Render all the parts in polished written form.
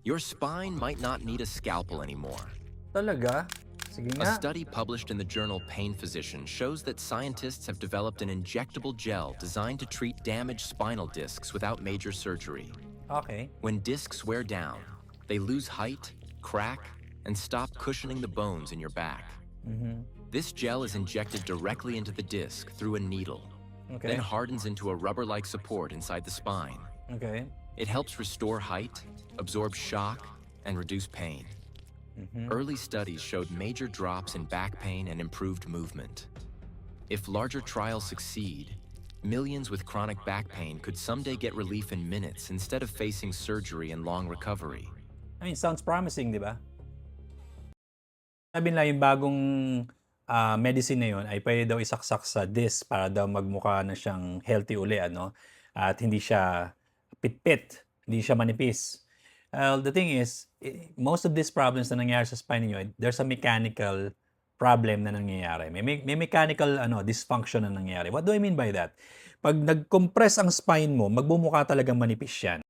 Your spine might not need a scalpel anymore. Talaga? Sige A nga. study published in the journal Pain Physician shows that scientists have developed an injectable gel designed to treat damaged spinal discs without major surgery. Okay. When discs wear down, they lose height, crack, and stop cushioning the bones in your back. Mhm. This gel is injected directly into the disc through a needle, then Okay. hardens into a rubber-like support inside the spine. Okay. It helps restore height, absorb shock, and reduce pain. Mhm. Early studies showed major drops in back pain and improved movement. If larger trials succeed, millions with chronic back pain could someday get relief in minutes instead of facing surgery and long recovery. I mean, sounds promising, di ba? Sabi nila yung bagong medicine na yun ay pwede daw isaksak sa disc para daw magmukha na siyang healthy uli, ano? At hindi siya pitpit, hindi siya manipis. The thing is, most of these problems na nangyayari sa spine niyo, there's a mechanical problem na nangyayari. May mechanical dysfunction na nangyayari. What do I mean by that? Pag nag-compress ang spine mo, magbumukha talagang manipis yan.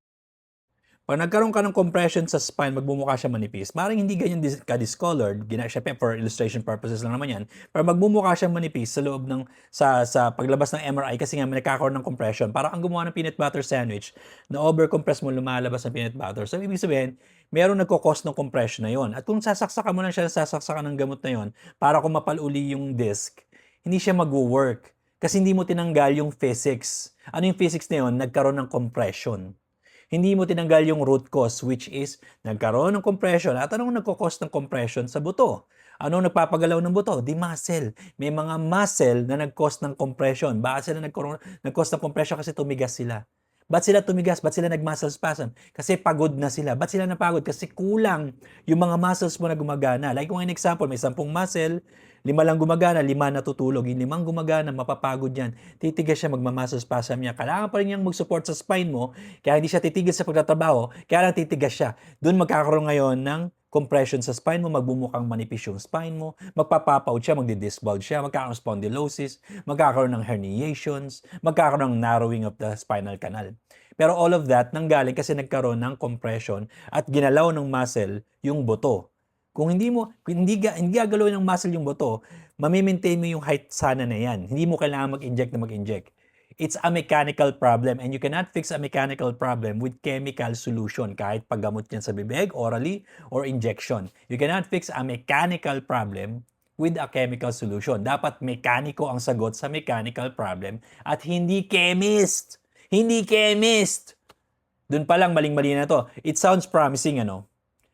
Pag nagkaroon ka ng compression sa spine, magmumukha siya manipis. Maring hindi ganyan ka-discolored, syempre for illustration purposes lang naman yan, pero magmumukha siyang manipis sa loob ng, sa paglabas ng MRI kasi nga may nagkakaroon ng compression. Para kang gumawa ng peanut butter sandwich, na over-compress mo, lumalabas ang peanut butter. So, ibig sabihin, merong nagkakos ng compression na yon. At kung sasaksakan mo lang siya, sasaksakan ng gamot na yon, para kung mapaluli yung disc, hindi siya mag-work. Kasi hindi mo tinanggal yung physics. Ano yung physics na yon? Nagkaroon ng compression. Hindi mo tinanggal yung root cause, which is nagkaroon ng compression. At anong nagkakos ng compression sa buto? Anong nagpapagalaw ng buto? Di muscle. May mga muscle na nag-cause ng compression. Bakit sila nag-cause ng compression? Kasi tumigas sila. Ba't sila tumigas? Ba't sila nag-muscle spasm? Kasi pagod na sila. Ba't sila napagod? Kasi kulang yung mga muscles mo na gumagana. Like kung an example, may 10 muscle, 5 lang gumagana, 5 natutulog. Yung 5 gumagana, mapapagod yan. Titigas siya, magmamuscle spasm niya. Kailangan pa rin niyang mag-support sa spine mo, kaya hindi siya titigil sa pagtatrabaho, kaya lang titigas siya. Doon magkakaroon ngayon ng compression sa spine mo, magbumukhang manipis yung spine mo, magpapapout siya, magdi-disc bulge siya, magkakaroon ng spondylosis, magkakaroon ng herniations, magkakaroon ng narrowing of the spinal canal. Pero all of that nanggaling kasi nagkaroon ng compression at ginalaw ng muscle yung buto. Kung hindi gagalawin ng muscle yung buto, mamimaintain mo yung height sana na yan. Hindi mo kailangan mag-inject. It's a mechanical problem and you cannot fix a mechanical problem with chemical solution kahit paggamot yan sa bibig, orally, or injection. You cannot fix a mechanical problem with a chemical solution. Dapat mekaniko ang sagot sa mechanical problem at hindi chemist. Hindi chemist! Doon pa lang maling-mali na to. It sounds promising, ano?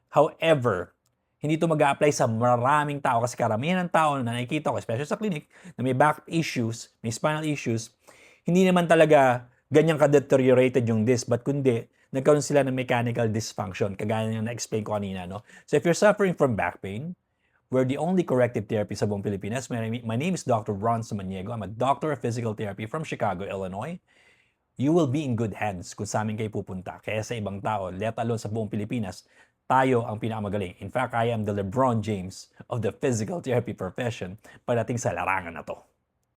However, hindi ito mag-a-apply sa maraming tao kasi karamihan ng tao na nakikita ko, especially sa clinic, na may back issues, may spinal issues, hindi naman talaga ganyang ka-deteriorated yung disc, but kundi nagkaroon sila ng mechanical dysfunction, kagaya ng na-explain ko kanina, no? So if you're suffering from back pain, we're the only corrective therapy sa buong Pilipinas. My name is Dr. Ron Samaniego. I'm a doctor of physical therapy from Chicago, Illinois. You will be in good hands kung sa amin kayo pupunta. Kaya sa ibang tao, let alone sa buong Pilipinas, tayo ang pinakamagaling. In fact, I am the LeBron James of the physical therapy profession pagdating sa larangan na to.